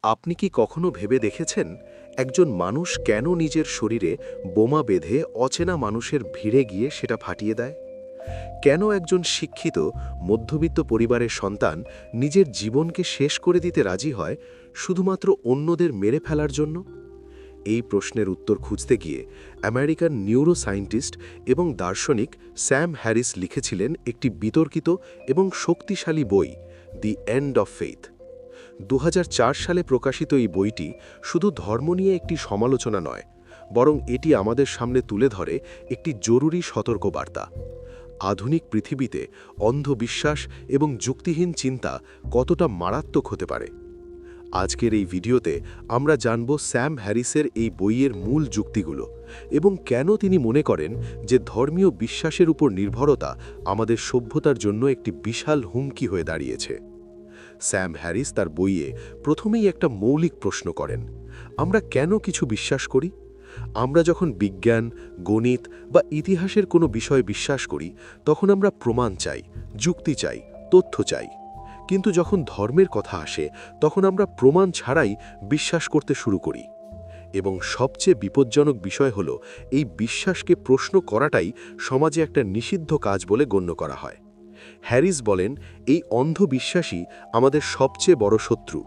আপনি কি কখনো ভেবে দেখেছেন একজন মানুষ কেন নিজের শরীরে বোমা বেঁধে অচেনা মানুষের ভিড়ে গিয়ে সেটা ফাটিয়ে দেয়? কেন একজন শিক্ষিত মধ্যবিত্ত পরিবারের সন্তান নিজের জীবনকে শেষ করে দিতে রাজি হয় শুধুমাত্র অন্যদের মেরে ফেলার জন্য? এই প্রশ্নের উত্তর খুঁজতে গিয়ে আমেরিকান নিউরোসায়েন্টিস্ট এবং দার্শনিক স্যাম হ্যারিস লিখেছিলেন একটি বিতর্কিত এবং শক্তিশালী বই, দি এন্ড অফ ফেইথ। ২০০৪ সালে প্রকাশিত এই বইটি শুধু ধর্ম নিয়ে একটি সমালোচনা নয়, বরং এটি আমাদের সামনে তুলে ধরে একটি জরুরি সতর্কবার্তা। আধুনিক পৃথিবীতে অন্ধবিশ্বাস এবং যুক্তিহীন চিন্তা কতটা মারাত্মক হতে পারে। আজকের এই ভিডিওতে আমরা জানব স্যাম হ্যারিসের এই বইয়ের মূল যুক্তিগুলো এবং কেন তিনি মনে করেন যে ধর্মীয় বিশ্বাসের উপর নির্ভরতা আমাদের সভ্যতার জন্য একটি বিশাল হুমকি হয়ে দাঁড়িয়েছে। স্যাম হ্যারিস তার বইয়ে প্রথমেই একটা মৌলিক প্রশ্ন করেন: আমরা কেন কিছু বিশ্বাস করি? আমরা যখন বিজ্ঞান, গণিত বা ইতিহাসের কোনো বিষয়ে বিশ্বাস করি, তখন আমরা প্রমাণ চাই, যুক্তি চাই, তথ্য চাই। কিন্তু যখন ধর্মের কথা আসে, তখন আমরা প্রমাণ ছাড়াই বিশ্বাস করতে শুরু করি। এবং সবচেয়ে বিপজ্জনক বিষয় হল, এই বিশ্বাসকে প্রশ্ন করাটাই সমাজে একটা নিষিদ্ধ কাজ বলে গণ্য করা হয়। হ্যারিস বলেন, এই অন্ধবিশ্বাসই আমাদের সবচেয়ে বড় শত্রু।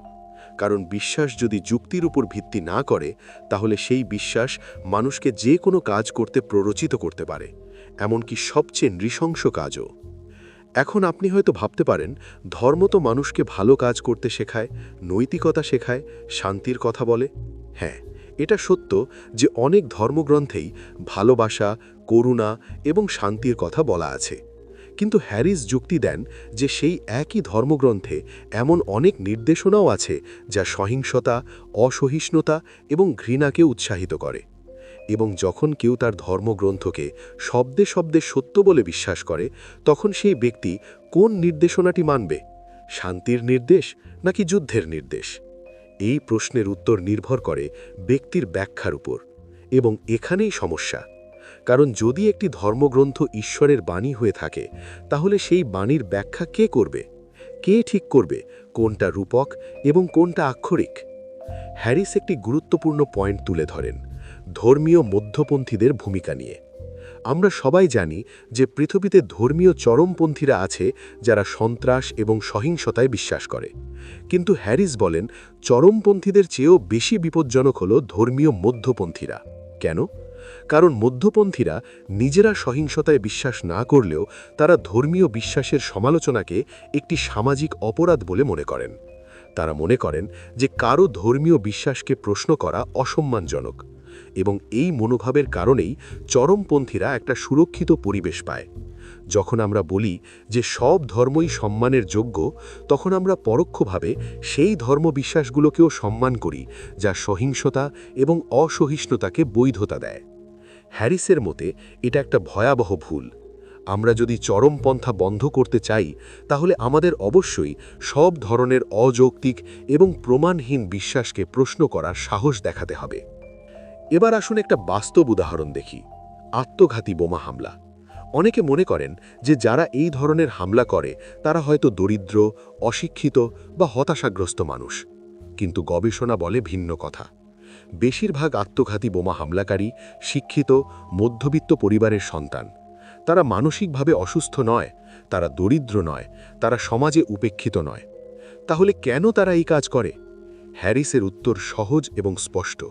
কারণ বিশ্বাস যদি যুক্তির উপর ভিত্তি না করে, তাহলে সেই বিশ্বাস মানুষকে যে কোনো কাজ করতে প্ররোচিত করতে পারে, এমনকি সবচেয়ে নৃশংস কাজও। এখন আপনি হয়তো ভাবতে পারেন, ধর্ম তো মানুষকে ভালো কাজ করতে শেখায়, নৈতিকতা শেখায়, শান্তির কথা বলে। হ্যাঁ, এটা সত্য যে অনেক ধর্মগ্রন্থেই ভালোবাসা, করুণা এবং শান্তির কথা বলা আছে। কিন্তু হ্যারিস যুক্তি দেন যে সেই একই ধর্মগ্রন্থে এমন অনেক নির্দেশনাও আছে যা সহিংসতা, অসহিষ্ণুতা এবং ঘৃণাকে উৎসাহিত করে। এবং যখন কেউ তার ধর্মগ্রন্থকে শব্দে শব্দে সত্য বলে বিশ্বাস করে, তখন সেই ব্যক্তি কোন নির্দেশনাটি মানবে? শান্তির নির্দেশ নাকি যুদ্ধের নির্দেশ? এই প্রশ্নের উত্তর নির্ভর করে ব্যক্তির ব্যাখ্যার উপর। এবং এখানেই সমস্যা। কারণ যদি একটি ধর্মগ্রন্থ ঈশ্বরের বাণী হয়ে থাকে, তাহলে সেই বাণীর ব্যাখ্যা কে করবে? কে ঠিক করবে কোনটা রূপক এবং কোনটা আক্ষরিক? হ্যারিস একটি গুরুত্বপূর্ণ পয়েন্ট তুলে ধরেন, ধর্মীয় মধ্যপন্থীদের ভূমিকা নিয়ে। আমরা সবাই জানি যে পৃথিবীতে ধর্মীয় চরমপন্থীরা আছে যারা সন্ত্রাস এবং সহিংসতায় বিশ্বাস করে। কিন্তু হ্যারিস বলেন, চরমপন্থীদের চেয়েও বেশি বিপজ্জনক হল ধর্মীয় মধ্যপন্থীরা। কেন? কারণ মধ্যপন্থীরা নিজেরা সহিংসতায় বিশ্বাস না করলেও তারা ধর্মীয় বিশ্বাসের সমালোচনাকে একটি সামাজিক অপরাধ বলে মনে করেন। তারা মনে করেন যে কারো ধর্মীয় বিশ্বাসকে প্রশ্ন করা অসম্মানজনক। এবং এই মনোভাবের কারণেই চরমপন্থীরা একটা সুরক্ষিত পরিবেশ পায়। যখন আমরা বলি যে সব ধর্মই সম্মানের যোগ্য, তখন আমরা পরোক্ষভাবে সেই ধর্মবিশ্বাসগুলোকেও সম্মান করি যা সহিংসতা এবং অসহিষ্ণুতাকে বৈধতা দেয়। হ্যারিসের মতে এটা একটা ভয়াবহ ভুল। আমরা যদি চরমপন্থা বন্ধ করতে চাই, তাহলে আমাদের অবশ্যই সব ধরনের অযৌক্তিক এবং প্রমাণহীন বিশ্বাসকে প্রশ্ন করার সাহস দেখাতে হবে। এবার আসুন একটা বাস্তব উদাহরণ দেখি, আত্মঘাতী বোমা হামলা। অনেকে মনে করেন যে যারা এই ধরনের হামলা করে তারা হয়তো দরিদ্র, অশিক্ষিত বা হতাশাগ্রস্ত মানুষ। কিন্তু গবেষণা বলে ভিন্ন কথা। বেশিরভাগ আত্মঘাতী বোমা হামলাকারী শিক্ষিত, মধ্যবিত্ত পরিবারের সন্তান। তারা মানসিকভাবে অসুস্থ নয়, তারা দরিদ্র নয়, তারা সমাজে উপেক্ষিত নয়। তাহলে কেন তারা এই কাজ করে? হ্যারিসের উত্তর সহজ এবং স্পষ্ট।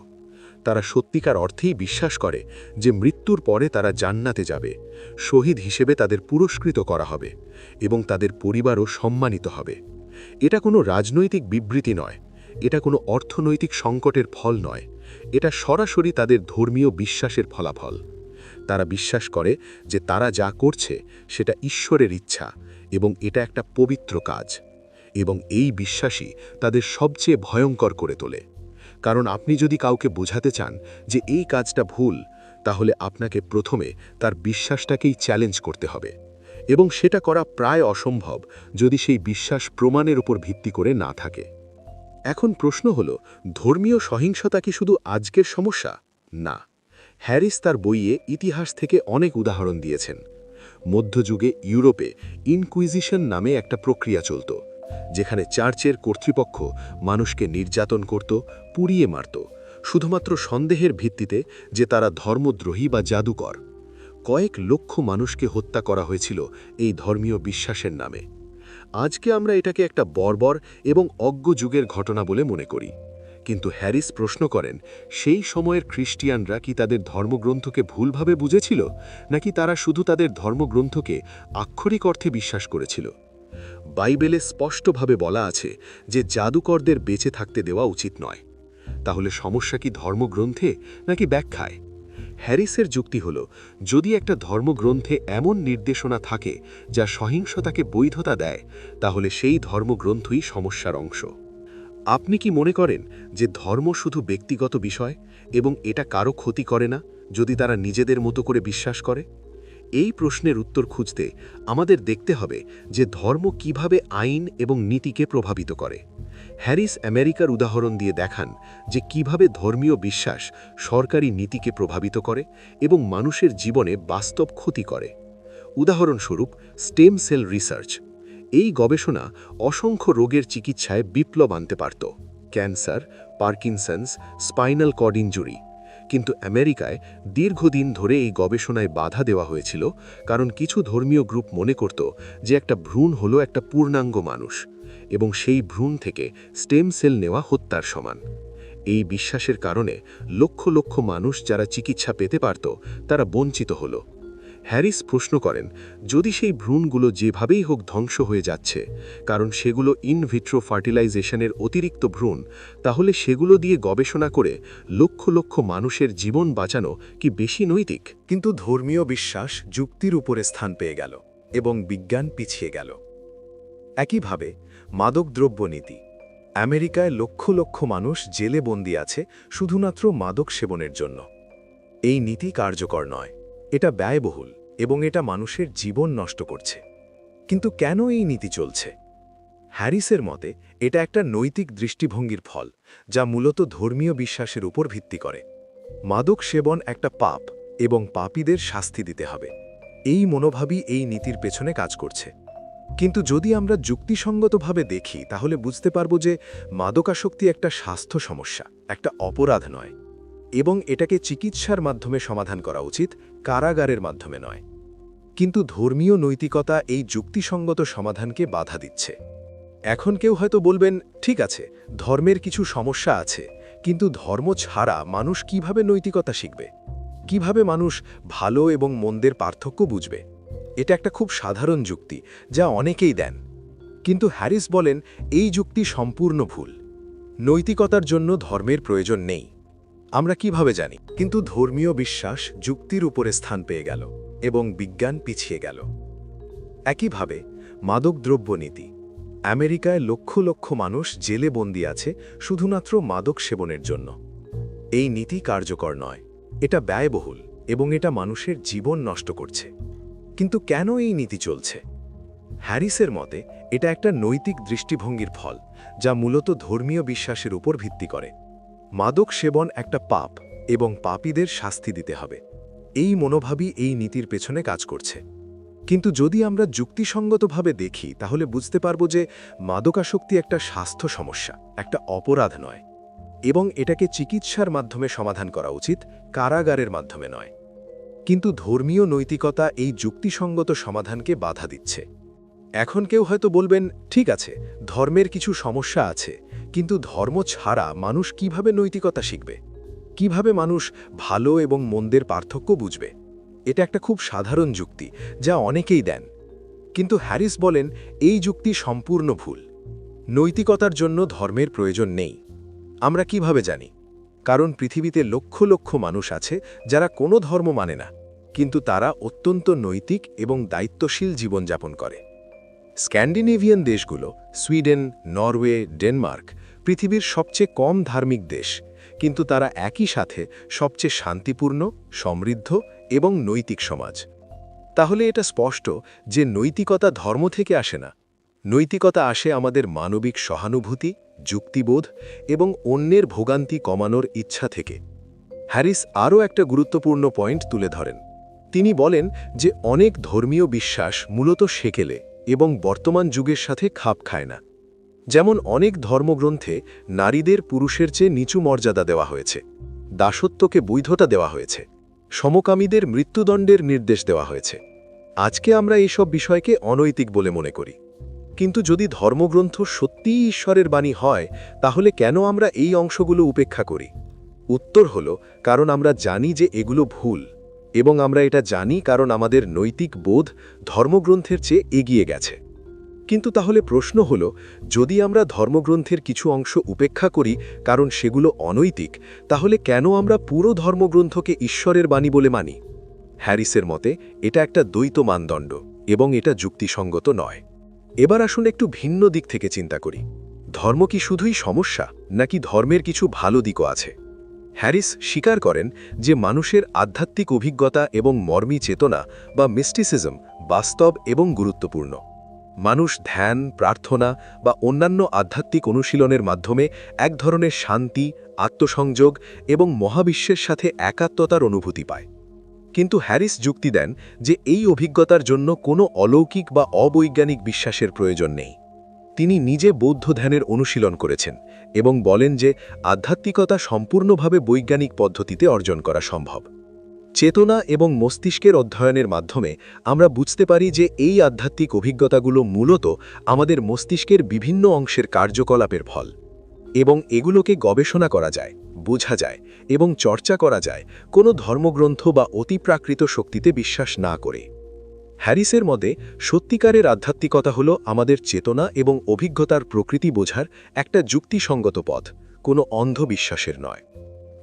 তারা সত্যিকার অর্থেই বিশ্বাস করে যে মৃত্যুর পরে তারা জান্নাতে যাবে, শহীদ হিসেবে তাদের পুরস্কৃত করা হবে এবং তাদের পরিবারও সম্মানিত হবে। এটা কোনো রাজনৈতিক বিবৃতি নয়, এটা কোনো অর্থনৈতিক সংকটের ফল নয়, এটা সরাসরি তাদের ধর্মীয় বিশ্বাসের ফলাফল। তারা বিশ্বাস করে যে তারা যা করছে সেটা ঈশ্বরের ইচ্ছা এবং এটা একটা পবিত্র কাজ। এবং এই বিশ্বাসই তাদের সবচেয়ে ভয়ঙ্কর করে তোলে। কারণ আপনি যদি কাউকে বোঝাতে চান যে এই কাজটা ভুল, তাহলে আপনাকে প্রথমে তার বিশ্বাসটাকেই চ্যালেঞ্জ করতে হবে। এবং সেটা করা প্রায় অসম্ভব যদি সেই বিশ্বাস প্রমাণের উপর ভিত্তি করে না থাকে। এখন প্রশ্ন হল, ধর্মীয় সহিংসতা কি শুধু আজকের সমস্যা? না। হ্যারিস তার বইয়ে ইতিহাস থেকে অনেক উদাহরণ দিয়েছেন। মধ্যযুগে ইউরোপে ইনকুইজিশন নামে একটা প্রক্রিয়া চলত, যেখানে চার্চের কর্তৃপক্ষ মানুষকে নির্যাতন করত, পুড়িয়ে মারত, শুধুমাত্র সন্দেহের ভিত্তিতে যে তারা ধর্মদ্রোহী বা জাদুকর। কয়েক লক্ষ মানুষকে হত্যা করা হয়েছিল এই ধর্মীয় বিশ্বাসের নামে। আজকে আমরা এটাকে একটা বর্বর এবং অজ্ঞ যুগের ঘটনা বলে মনে করি, কিন্তু হ্যারিস প্রশ্ন করেন, সেই সময়ের খ্রিস্টিয়ানরা কি তাদের ধর্মগ্রন্থকে ভুলভাবে বুঝেছিল, নাকি তারা শুধু তাদের ধর্মগ্রন্থকে আক্ষরিক অর্থে বিশ্বাস করেছিল? বাইবেলে স্পষ্টভাবে বলা আছে যে জাদুকরদের বেঁচে থাকতে দেওয়া উচিত নয়। তাহলে সমস্যা কি ধর্মগ্রন্থে নাকি ব্যাখ্যায়? হ্যারিসের যুক্তি হল, যদি একটা ধর্মগ্রন্থে এমন নির্দেশনা থাকে যা সহিংসতাকে বৈধতা দেয়, তাহলে সেই ধর্মগ্রন্থই সমস্যার অংশ। আপনি কি মনে করেন যে ধর্ম শুধু ব্যক্তিগত বিষয় এবং এটা কারো ক্ষতি করে না যদি তারা নিজেদের মতো করে বিশ্বাস করে? এই প্রশ্নের উত্তর খুঁজতে আমাদের দেখতে হবে যে ধর্ম কিভাবে আইন এবং নীতিকে প্রভাবিত করে। হ্যারিস আমেরিকার উদাহরণ দিয়ে দেখান যে কিভাবে ধর্মীয় বিশ্বাস সরকারি নীতিকে প্রভাবিত করে এবং মানুষের জীবনে বাস্তব ক্ষতি করে। উদাহরণস্বরূপ স্টেম সেল রিসার্চ। এই গবেষণা অসংখ্য রোগের চিকিৎসায় বিপ্লব আনতে পারত, cancer, Parkinson's, spinal cord injury. কিন্তু আমেরিকায় দীর্ঘদিন ধরে এই গবেষণায় বাধা দেওয়া হয়েছিল, কারণ কিছু ধর্মীয় গ্রুপ মনে করত যে একটা ভ্রূণ হলো একটা পূর্ণাঙ্গ মানুষ এবং সেই ভ্রূণ থেকে স্টেম সেল নেওয়া হত্যার সমান। এই বিশ্বাসের কারণে লক্ষ লক্ষ মানুষ যারা চিকিৎসা পেতে পারত তারা বঞ্চিত হল। হ্যারিস প্রশ্ন করেন, যদি সেই ভ্রূণগুলো যেভাবেই হোক ধ্বংস হয়ে যাচ্ছে, কারণ সেগুলো ইন ভিট্রো ফার্টিলাইজেশনের অতিরিক্ত ভ্রূণ, তাহলে সেগুলো দিয়ে গবেষণা করে লক্ষ লক্ষ মানুষের জীবন বাঁচানো কি বেশি নৈতিক? কিন্তু ধর্মীয় বিশ্বাস যুক্তির উপরে স্থান পেয়ে গেল এবং বিজ্ঞান পিছিয়ে গেল। একইভাবে মাদকদ্রব্য নীতি। আমেরিকায় লক্ষ লক্ষ মানুষ জেলে বন্দী আছে শুধুমাত্র মাদক সেবনের জন্য। এই নীতি কার্যকর নয়, এটা ব্যয়বহুল এবং এটা মানুষের জীবন নষ্ট করছে। কিন্তু কেন এই নীতি চলছে? হ্যারিসের মতে এটা একটা নৈতিক দৃষ্টিভঙ্গির ফল, যা মূলত ধর্মীয় বিশ্বাসের উপর ভিত্তি করে। মাদক সেবন একটা পাপ এবং পাপীদের শাস্তি দিতে হবে, এই মনোভাবই এই নীতির পেছনে কাজ করছে। কিন্তু যদি আমরা যুক্তিসঙ্গতভাবে দেখি তাহলে বুঝতে পারব যে মাদকাসক্তি একটা স্বাস্থ্য সমস্যা, একটা অপরাধ নয়, এবং এটাকে চিকিৎসার মাধ্যমে সমাধান করা উচিত, কারাগারের মাধ্যমে নয়। কিন্তু ধর্মীয় নৈতিকতা এই যুক্তিসঙ্গত সমাধানকে বাধা দিচ্ছে। এখন কেউ হয়তো বলবেন, ঠিক আছে, ধর্মের কিছু সমস্যা আছে, কিন্তু ধর্ম ছাড়া মানুষ কিভাবে নৈতিকতা শিখবে? কিভাবে মানুষ ভালো এবং মন্দের পার্থক্য বুঝবে? এটা একটা খুব সাধারণ যুক্তি যা অনেকেই দেন। কিন্তু হ্যারিস বলেন এই যুক্তি সম্পূর্ণ ভুল। নৈতিকতার জন্য ধর্মের প্রয়োজন নেই। আমরা কিভাবে জানি? কিন্তু ধর্মীয় বিশ্বাস যুক্তির উপরে স্থান পেয়ে গেল এবং বিজ্ঞান পিছিয়ে গেল। একইভাবে মাদকদ্রব্য নীতি। আমেরিকায় লক্ষ লক্ষ মানুষ জেলে বন্দী আছে শুধুমাত্র মাদক সেবনের জন্য। এই নীতি কার্যকর নয়, এটা ব্যয়বহুল এবং এটা মানুষের জীবন নষ্ট করছে। কিন্তু কেন এই নীতি চলছে? হ্যারিসের মতে এটা একটা নৈতিক দৃষ্টিভঙ্গির ফল, যা মূলত ধর্মীয় বিশ্বাসের উপর ভিত্তি করে। মাদক সেবন একটা পাপ এবং পাপীদের শাস্তি দিতে হবে, এই মনোভাবই এই নীতির পেছনে কাজ করছে। কিন্তু যদি আমরা যুক্তিসঙ্গতভাবে দেখি তাহলে বুঝতে পারব যে মাদকাসক্তি একটা স্বাস্থ্য সমস্যা, একটা অপরাধ নয়, এবং এটাকে চিকিৎসার মাধ্যমে সমাধান করা উচিত, কারাগারের মাধ্যমে নয়। কিন্তু ধর্মীয় নৈতিকতা এই যুক্তিসঙ্গত সমাধানকে বাধা দিচ্ছে। এখন কেউ হয়তো বলবেন, ঠিক আছে, ধর্মের কিছু সমস্যা আছে, কিন্তু ধর্ম ছাড়া মানুষ কিভাবে নৈতিকতা শিখবে? কিভাবে মানুষ ভালো এবং মন্দের পার্থক্য বুঝবে? এটা একটা খুব সাধারণ যুক্তি যা অনেকেই দেন। কিন্তু হ্যারিস বলেন এই যুক্তি সম্পূর্ণ ভুল। নৈতিকতার জন্য ধর্মের প্রয়োজন নেই। আমরা কিভাবে জানি? কারণ পৃথিবীতে লক্ষ লক্ষ মানুষ আছে যারা কোনো ধর্ম মানে না, কিন্তু তারা অত্যন্ত নৈতিক এবং দায়িত্বশীল জীবনযাপন করে। স্ক্যান্ডিনেভিয়ান দেশগুলো, সুইডেন, নরওয়ে, ডেনমার্ক, পৃথিবীর সবচেয়ে কম ধার্মিক দেশ, কিন্তু তারা একই সাথে সবচেয়ে শান্তিপূর্ণ, সমৃদ্ধ এবং নৈতিক সমাজ। তাহলে এটা স্পষ্ট যে নৈতিকতা ধর্ম থেকে আসে না। নৈতিকতা আসে আমাদের মানবিক সহানুভূতি, যুক্তিবোধ এবং অন্যের ভোগান্তি কমানোর ইচ্ছা থেকে। হ্যারিস আরও একটা গুরুত্বপূর্ণ পয়েন্ট তুলে ধরেন। তিনি বলেন যে অনেক ধর্মীয় বিশ্বাস মূলত সেকেলে এবং বর্তমান যুগের সাথে খাপ খায় না। যেমন অনেক ধর্মগ্রন্থে নারীদের পুরুষের চেয়ে নিচু মর্যাদা দেওয়া হয়েছে, দাসত্বকে বৈধতা দেওয়া হয়েছে, সমকামীদের মৃত্যুদণ্ডের নির্দেশ দেওয়া হয়েছে। আজকে আমরা এইসব বিষয়কে অনৈতিক বলে মনে করি, কিন্তু যদি ধর্মগ্রন্থ সত্যিই ঈশ্বরের বাণী হয়, তাহলে কেন আমরা এই অংশগুলো উপেক্ষা করি? উত্তর হল, কারণ আমরা জানি যে এগুলো ভুল, এবং আমরা এটা জানি কারণ আমাদের নৈতিক বোধ ধর্মগ্রন্থের চেয়ে এগিয়ে গেছে। কিন্তু তাহলে প্রশ্ন হল, যদি আমরা ধর্মগ্রন্থের কিছু অংশ উপেক্ষা করি কারণ সেগুলো অনৈতিক, তাহলে কেন আমরা পুরো ধর্মগ্রন্থকে ঈশ্বরের বাণী বলে মানি? হ্যারিসের মতে এটা একটা দ্বৈত মানদণ্ড, এবং এটা যুক্তিসঙ্গত নয়। এবার আসুন একটু ভিন্ন দিক থেকে চিন্তা করি। ধর্ম কি শুধুই সমস্যা, নাকি ধর্মের কিছু ভালো দিকও আছে? হ্যারিস স্বীকার করেন যে মানুষের আধ্যাত্মিক অভিজ্ঞতা এবং মর্মী চেতনা বা মিস্টিসিজম বাস্তব এবং গুরুত্বপূর্ণ। মানুষ ধ্যান, প্রার্থনা বা অন্যান্য আধ্যাত্মিক অনুশীলনের মাধ্যমে এক ধরনের শান্তি, আত্মসংযোগ এবং মহাবিশ্বের সাথে একাত্মতার অনুভূতি পায়। কিন্তু হ্যারিস যুক্তি দেন যে এই অভিজ্ঞতার জন্য কোনো অলৌকিক বা অবৈজ্ঞানিক বিশ্বাসের প্রয়োজন নেই। তিনি নিজে বৌদ্ধ ধ্যানের অনুশীলন করেছেন এবং বলেন যে আধ্যাত্মিকতা সম্পূর্ণভাবে বৈজ্ঞানিক পদ্ধতিতে অর্জন করা সম্ভব। চেতনা এবং মস্তিষ্কের অধ্যয়নের মাধ্যমে আমরা বুঝতে পারি যে এই আধ্যাত্মিক অভিজ্ঞতাগুলো মূলত আমাদের মস্তিষ্কের বিভিন্ন অংশের কার্যকলাপের ফল, এবং এগুলোকে গবেষণা করা যায়, বোঝা যায় এবং চর্চা করা যায় কোনো ধর্মগ্রন্থ বা অতিপ্রাকৃত শক্তিতে বিশ্বাস না করে। হ্যারিসের মতে সত্যিকারের আধ্যাত্মিকতা হল আমাদের চেতনা এবং অভিজ্ঞতার প্রকৃতি বোঝার একটা যুক্তিসঙ্গত পথ, কোনো অন্ধবিশ্বাসের নয়।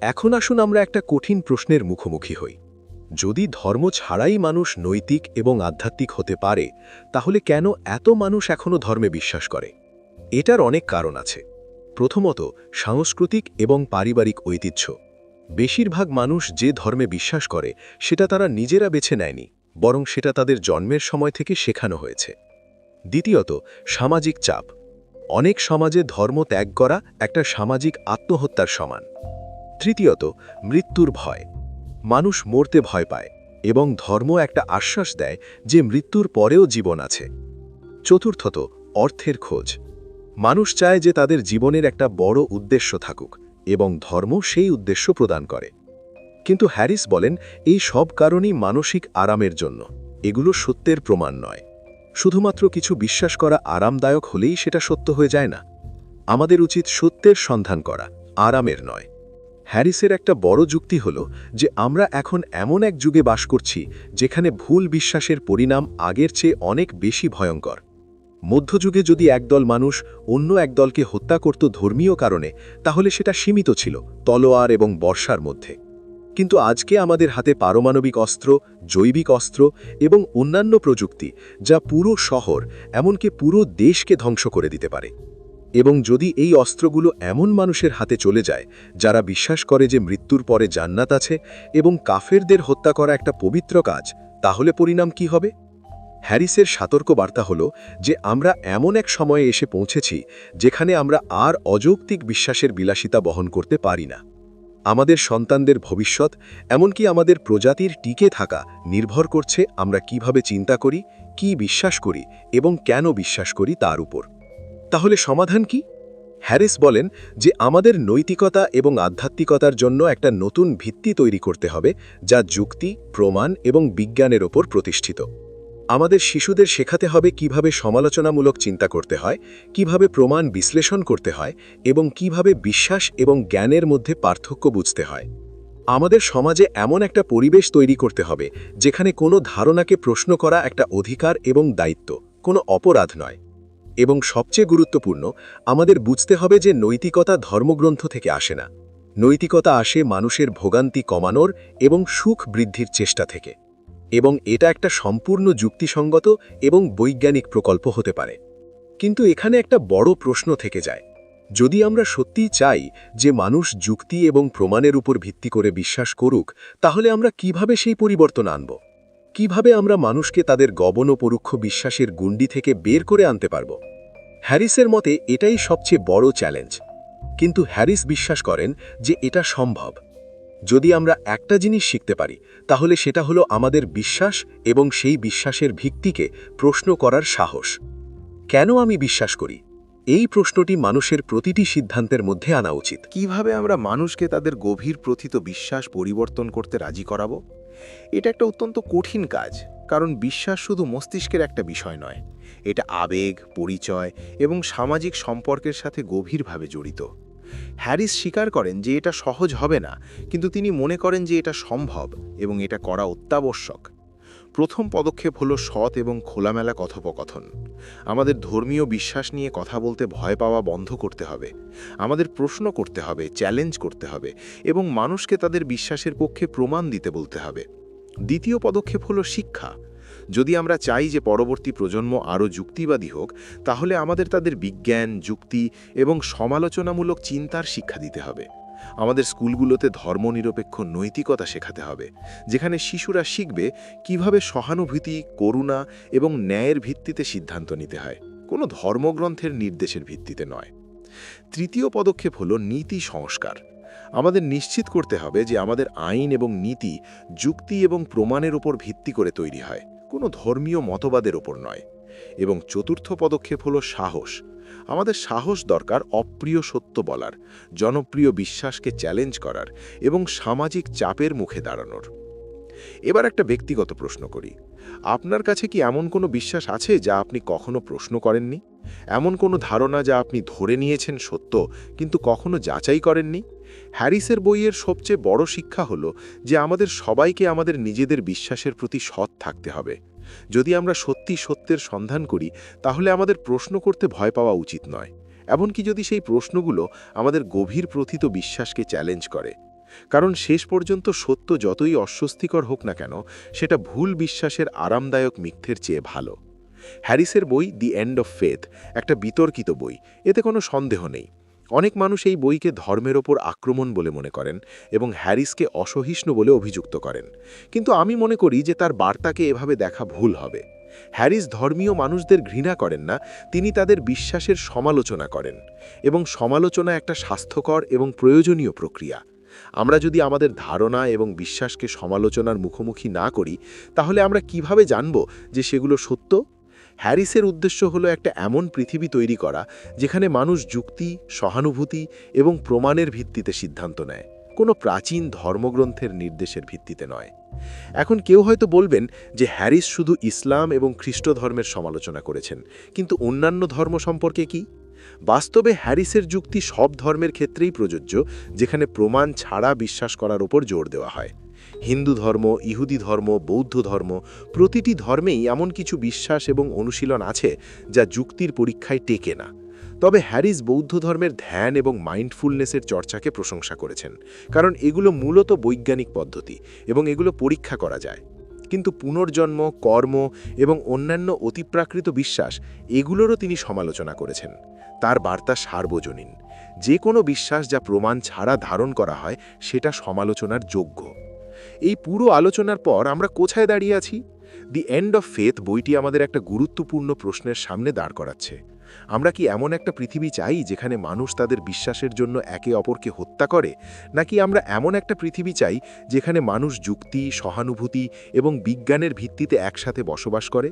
এখন আসুন আমরা একটা কঠিন প্রশ্নের মুখোমুখি হই। যদি ধর্ম ছাড়াই মানুষ নৈতিক এবং আধ্যাত্মিক হতে পারে, তাহলে কেন এত মানুষ এখনও ধর্মে বিশ্বাস করে? এটার অনেক কারণ আছে। প্রথমত, সাংস্কৃতিক এবং পারিবারিক ঐতিহ্য। বেশিরভাগ মানুষ যে ধর্মে বিশ্বাস করে সেটা তারা নিজেরা বেছে নেয়নি, বরং সেটা তাদের জন্মের সময় থেকে শেখানো হয়েছে। দ্বিতীয়ত, সামাজিক চাপ। অনেক সমাজে ধর্ম ত্যাগ করা একটা সামাজিক আত্মহত্যার সমান। তৃতীয়ত, মৃত্যুর ভয়। মানুষ মরতে ভয় পায়, এবং ধর্ম একটা আশ্বাস দেয় যে মৃত্যুর পরেও জীবন আছে। চতুর্থত, অর্থের খোঁজ। মানুষ চায় যে তাদের জীবনের একটা বড় উদ্দেশ্য থাকুক, এবং ধর্ম সেই উদ্দেশ্য প্রদান করে। কিন্তু হ্যারিস বলেন এই সব কারণই মানসিক আরামের জন্য, এগুলো সত্যের প্রমাণ নয়। শুধুমাত্র কিছু বিশ্বাস করা আরামদায়ক হলেই সেটা সত্য হয়ে যায় না। আমাদের উচিত সত্যের সন্ধান করা, আরামের নয়। হ্যারিসের একটা বড় যুক্তি হল যে আমরা এখন এমন এক যুগে বাস করছি যেখানে ভুল বিশ্বাসের পরিণাম আগের চেয়ে অনেক বেশি ভয়ঙ্কর। মধ্যযুগে যদি একদল মানুষ অন্য একদলকে হত্যা করত ধর্মীয় কারণে, তাহলে সেটা সীমিত ছিল তলোয়ার এবং বর্ষার মধ্যে। কিন্তু আজকে আমাদের হাতে পারমাণবিক অস্ত্র, জৈবিক অস্ত্র এবং অন্যান্য প্রযুক্তি, যা পুরো শহর, এমনকি পুরো দেশকে ধ্বংস করে দিতে পারে। এবং যদি এই অস্ত্রগুলো এমন মানুষের হাতে চলে যায় যারা বিশ্বাস করে যে মৃত্যুর পরে জান্নাত আছে এবং কাফেরদের হত্যা করা একটা পবিত্র কাজ, তাহলে পরিণাম কি হবে? হ্যারিসের সতর্ক বার্তা হল যে আমরা এমন এক সময়ে এসে পৌঁছেছি যেখানে আমরা আর অযৌক্তিক বিশ্বাসের বিলাসিতা বহন করতে পারি না। আমাদের সন্তানদের ভবিষ্যৎ, এমনকি আমাদের প্রজাতির টিকে থাকা, নির্ভর করছে আমরা কিভাবে চিন্তা করি, কি বিশ্বাস করি এবং কেন বিশ্বাস করি তার উপর। তাহলে সমাধান কি? হ্যারিস বলেন যে আমাদের নৈতিকতা এবং আধ্যাত্মিকতার জন্য একটা নতুন ভিত্তি তৈরি করতে হবে, যা যুক্তি, প্রমাণ এবং বিজ্ঞানের ওপর প্রতিষ্ঠিত। আমাদের শিশুদের শেখাতে হবে কিভাবে সমালোচনামূলক চিন্তা করতে হয়, কিভাবে প্রমাণ বিশ্লেষণ করতে হয় এবং কিভাবে বিশ্বাস এবং জ্ঞানের মধ্যে পার্থক্য বুঝতে হয়। আমাদের সমাজে এমন একটা পরিবেশ তৈরি করতে হবে যেখানে কোনো ধারণাকে প্রশ্ন করা একটা অধিকার এবং দায়িত্ব, কোনো অপরাধ নয়। এবং সবচেয়ে গুরুত্বপূর্ণ, আমাদের বুঝতে হবে যে নৈতিকতা ধর্মগ্রন্থ থেকে আসে না। নৈতিকতা আসে মানুষের ভোগান্তি কমানোর এবং সুখ বৃদ্ধির চেষ্টা থেকে। এবং এটা একটা সম্পূর্ণ যুক্তিসঙ্গত এবং বৈজ্ঞানিক প্রকল্প হতে পারে। কিন্তু এখানে একটা বড় প্রশ্ন থেকে যায়। যদি আমরা সত্যিই চাই যে মানুষ যুক্তি এবং প্রমাণের উপর ভিত্তি করে বিশ্বাস করুক, তাহলে আমরা কিভাবে সেই পরিবর্তন আনব? কিভাবে আমরা মানুষকে তাদের গবন ও পরোক্ষ বিশ্বাসের গুন্ডি থেকে বের করে আনতে পারব? হ্যারিসের মতে এটাই সবচেয়ে বড় চ্যালেঞ্জ। কিন্তু হ্যারিস বিশ্বাস করেন যে এটা সম্ভব। যদি আমরা একটা জিনিস শিখতে পারি, তাহলে সেটা হলো আমাদের বিশ্বাস এবং সেই বিশ্বাসের ভিত্তিকে প্রশ্ন করার সাহস। কেন আমি বিশ্বাস করি? এই প্রশ্নটি মানুষের প্রতিটি সিদ্ধান্তের মধ্যে আনা উচিত। কিভাবে আমরা মানুষকে তাদের গভীর প্রথিত বিশ্বাস পরিবর্তন করতে রাজি করাবো? এটা একটা অত্যন্ত কঠিন কাজ, কারণ বিশ্বাস শুধু মস্তিষ্কের একটা বিষয় নয়। এটা আবেগ, পরিচয় এবং সামাজিক সম্পর্কের সাথে গভীরভাবে জড়িত। হ্যারিস স্বীকার করেন যে এটা সহজ হবে না, কিন্তু তিনি মনে করেন যে এটা সম্ভব এবং এটা করা অত্যাবশ্যক। প্রথম পদক্ষেপ হলো সৎ এবং খোলামেলা কথোপকথন। আমাদের ধর্মীয় বিশ্বাস নিয়ে কথা বলতে ভয় পাওয়া বন্ধ করতে হবে। আমাদের প্রশ্ন করতে হবে, চ্যালেঞ্জ করতে হবে এবং মানুষকে তাদের বিশ্বাসের পক্ষে প্রমাণ দিতে বলতে হবে। দ্বিতীয় পদক্ষেপ হলো শিক্ষা। যদি আমরা চাই যে পরবর্তী প্রজন্ম আরও যুক্তিবাদী হোক, তাহলে আমাদের তাদের বিজ্ঞান, যুক্তি এবং সমালোচনামূলক চিন্তার শিক্ষা দিতে হবে। আমাদের স্কুলগুলোতে ধর্মনিরপেক্ষ নৈতিকতা শেখাতে হবে, যেখানে শিশুরা শিখবে কিভাবে সহানুভূতি, করুণা এবং ন্যায়ের ভিত্তিতে সিদ্ধান্ত নিতে হয়, কোনো ধর্মগ্রন্থের নির্দেশের ভিত্তিতে নয়। তৃতীয় পদক্ষেপ হলো নীতি সংস্কার। আমাদের নিশ্চিত করতে হবে যে আমাদের আইন এবং নীতি যুক্তি এবং প্রমাণের উপর ভিত্তি করে তৈরি হয়, কোনো ধর্মীয় মতবাদের ওপর নয়। এবং চতুর্থ পদক্ষেপ হলো সাহস। আমাদের সাহস দরকার অপ্রিয় সত্য বলার, জনপ্রিয় বিশ্বাসকে চ্যালেঞ্জ করার এবং সামাজিক চাপের মুখে দাঁড়ানোর। এবার একটা ব্যক্তিগত প্রশ্ন করি। আপনার কাছে কি এমন কোনো বিশ্বাস আছে যা আপনি কখনো প্রশ্ন করেননি? এমন কোনো ধারণা যা আপনি ধরে নিয়েছেন সত্য কিন্তু কখনো যাচাই করেননি? হ্যারিসের বইয়ের সবচেয়ে বড় শিক্ষা হলো যে আমাদের সবাইকে আমাদের নিজেদের বিশ্বাসের প্রতি সৎ থাকতে হবে। যদি আমরা সত্যি সত্যের সন্ধান করি, তাহলে আমাদের প্রশ্ন করতে ভয় পাওয়া উচিত নয়, এমনকি যদি সেই প্রশ্নগুলো আমাদের গভীর প্রথিত বিশ্বাসকে চ্যালেঞ্জ করে। কারণ শেষ পর্যন্ত সত্য যতই অস্বস্তিকর হোক না কেন, সেটা ভুল বিশ্বাসের আরামদায়ক মিথ্যের চেয়ে ভালো। হ্যারিসের বই দি এন্ড অফ ফেথ একটা বিতর্কিত বই, এতে কোনো সন্দেহ নেই। অনেক মানুষ এই বইকে ধর্মের ওপর আক্রমণ বলে মনে করেন এবং হ্যারিসকে অসহিষ্ণু বলে অভিযুক্ত করেন, কিন্তু আমি মনে করি যে তার বার্তাকে এভাবে দেখা ভুল হবে। হ্যারিস ধর্মীয় মানুষদের ঘৃণা করেন না, তিনি তাদের বিশ্বাসের সমালোচনা করেন, এবং সমালোচনা একটা স্বাস্থ্যকর এবং প্রয়োজনীয় প্রক্রিয়া। আমরা যদি আমাদের ধারণা এবং বিশ্বাসকে সমালোচনার মুখোমুখি না করি, তাহলে আমরা কিভাবে জানব যে সেগুলো সত্য? হ্যারিসের উদ্দেশ্য হলো একটা এমন পৃথিবী তৈরি করা যেখানে মানুষ যুক্তি, সহানুভূতি এবং প্রমাণের ভিত্তিতে সিদ্ধান্ত নেয়, কোনো প্রাচীন ধর্মগ্রন্থের নির্দেশের ভিত্তিতে নয়। এখন কেউ হয়তো বলবেন যে হ্যারিস শুধু ইসলাম এবং খ্রিস্ট ধর্মের সমালোচনা করেছেন, কিন্তু অন্যান্য ধর্ম সম্পর্কে কি? বাস্তবে হ্যারিসের যুক্তি সব ধর্মের ক্ষেত্রেই প্রযোজ্য, যেখানে প্রমাণ ছাড়া বিশ্বাস করার উপর জোর দেওয়া হয়। হিন্দু ধর্ম, ইহুদি ধর্ম, বৌদ্ধ ধর্ম, প্রতিটি ধর্মেই এমন কিছু বিশ্বাস এবং অনুশীলন আছে যা যুক্তির পরীক্ষায় টেকে না। তবে হ্যারিস বৌদ্ধ ধর্মের ধ্যান এবং মাইন্ডফুলনেসের চর্চাকে প্রশংসা করেছেন, কারণ এগুলো মূলত বৈজ্ঞানিক পদ্ধতি এবং এগুলো পরীক্ষা করা যায়। কিন্তু পুনর্জন্ম, কর্ম এবং অন্যান্য অতিপ্রাকৃত বিশ্বাস, এগুলোরও তিনি সমালোচনা করেছেন। তার বার্তা সার্বজনীন। যে কোনো বিশ্বাস যা প্রমাণ ছাড়া ধারণ করা হয়, সেটা সমালোচনার যোগ্য। এই পুরো আলোচনার পর আমরা কোথায় দাঁড়িয়ে আছি? দি এন্ড অফ ফেথ বইটি আমাদের একটা গুরুত্বপূর্ণ প্রশ্নের সামনে দাঁড় করাচ্ছে। আমরা কি এমন একটা পৃথিবী চাই যেখানে মানুষ তাদের বিশ্বাসের জন্য একে অপরকে হত্যা করে, নাকি আমরা এমন একটা পৃথিবী চাই যেখানে মানুষ যুক্তি, সহানুভূতি এবং বিজ্ঞানের ভিত্তিতে একসাথে বসবাস করে?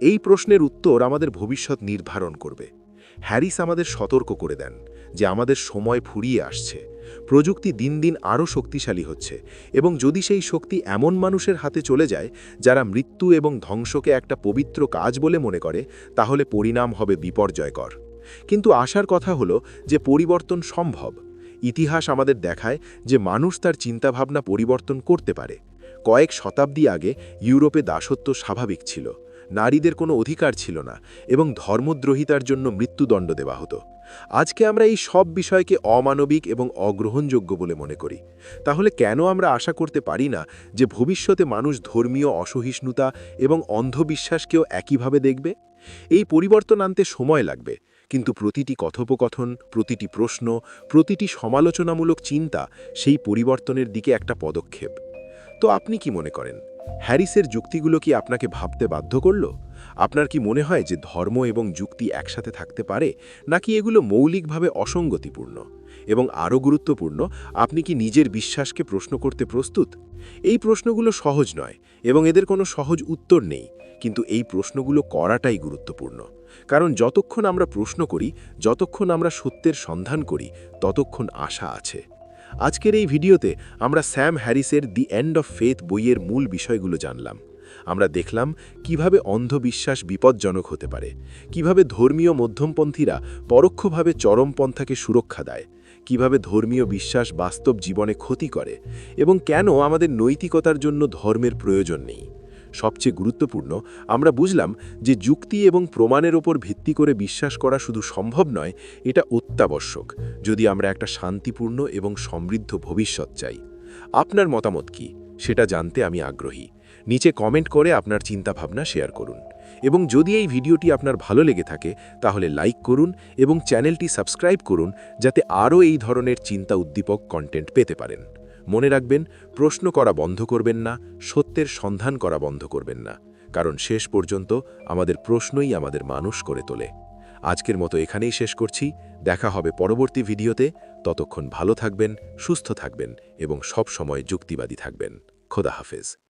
এই প্রশ্নের উত্তর আমাদের ভবিষ্যৎ নির্ধারণ করবে। হ্যারিস আমাদের সতর্ক করে দেন যে আমাদের সময় ফুরিয়ে আসছে। প্রযুক্তি দিন দিন আরও শক্তিশালী হচ্ছে, এবং যদি সেই শক্তি এমন মানুষের হাতে চলে যায় যারা মৃত্যু এবং ধ্বংসকে একটা পবিত্র কাজ বলে মনে করে, তাহলে পরিণাম হবে বিপর্যয়কর। কিন্তু আশার কথা হলো যে পরিবর্তন সম্ভব। ইতিহাস আমাদের দেখায় যে মানুষ তার চিন্তাভাবনা পরিবর্তন করতে পারে। কয়েক শতাব্দী আগে ইউরোপে দাসত্ব স্বাভাবিক ছিল, নারীদের কোনো অধিকার ছিল না এবং ধর্মদ্রোহিতার জন্য মৃত্যুদণ্ড দেওয়া হতো। আজকে আমরা এই সব বিষয়কে অমানবিক এবং অগ্রহণযোগ্য বলে মনে করি। তাহলে কেন আমরা আশা করতে পারি না যে ভবিষ্যতে মানুষ ধর্মীয় অসহিষ্ণুতা এবং অন্ধবিশ্বাসকেও একইভাবে দেখবে? এই পরিবর্তন আনতে সময় লাগবে, কিন্তু প্রতিটি কথোপকথন, প্রতিটি প্রশ্ন, প্রতিটি সমালোচনামূলক চিন্তা সেই পরিবর্তনের দিকে একটা পদক্ষেপ। তো আপনি কি মনে করেন, হ্যারিসের যুক্তিগুলো কি আপনাকে ভাবতে বাধ্য করল? আপনার কি মনে হয় যে ধর্ম এবং যুক্তি একসাথে থাকতে পারে, নাকি এগুলো মৌলিকভাবে অসঙ্গতিপূর্ণ? এবং আরও গুরুত্বপূর্ণ, আপনি কি নিজের বিশ্বাসকে প্রশ্ন করতে প্রস্তুত? এই প্রশ্নগুলো সহজ নয় এবং এদের কোনো সহজ উত্তর নেই, কিন্তু এই প্রশ্নগুলো করাটাই গুরুত্বপূর্ণ। কারণ যতক্ষণ আমরা প্রশ্ন করি, যতক্ষণ আমরা সত্যের সন্ধান করি, ততক্ষণ আশা আছে। আজকের এই ভিডিওতে আমরা স্যাম হ্যারিসের দি এন্ড অফ ফেথ বইয়ের মূল বিষয়গুলো জানলাম। আমরা দেখলাম কিভাবে অন্ধবিশ্বাস বিপজ্জনক হতে পারে, কিভাবে ধর্মীয় মধ্যমপন্থীরা পরোক্ষভাবে চরমপন্থাকে সুরক্ষা দেয়, কিভাবে ধর্মীয় বিশ্বাস বাস্তব জীবনে ক্ষতি করে, এবং কেন আমাদের নৈতিকতার জন্য ধর্মের প্রয়োজন নেই। সবচেয়ে গুরুত্বপূর্ণ, আমরা বুঝলাম যে যুক্তি এবং প্রমাণের ওপর ভিত্তি করে বিশ্বাস করা শুধু সম্ভব নয়, এটা অত্যাবশ্যক যদি আমরা একটা শান্তিপূর্ণ এবং সমৃদ্ধ ভবিষ্যৎ চাই। আপনার মতামত কি সেটা জানতে আমি আগ্রহী। নিচে কমেন্ট করে আপনার চিন্তাভাবনা শেয়ার করুন। এবং যদি এই ভিডিওটি আপনার ভালো লেগে থাকে তাহলে লাইক করুন এবং চ্যানেলটি সাবস্ক্রাইব করুন, যাতে আরও এই ধরনের চিন্তা উদ্দীপক কন্টেন্ট পেতে পারেন। মনে রাখবেন, প্রশ্ন করা বন্ধ করবেন না, সত্যের সন্ধান করা বন্ধ করবেন না, কারণ শেষ পর্যন্ত আমাদের প্রশ্নই আমাদের মানুষ করে তোলে। আজকের মতো এখানেই শেষ করছি। দেখা হবে পরবর্তী ভিডিওতে। ততক্ষণ ভালো থাকবেন, সুস্থ থাকবেন এবং সব সময় যুক্তিবাদী থাকবেন। খোদা হাফেজ।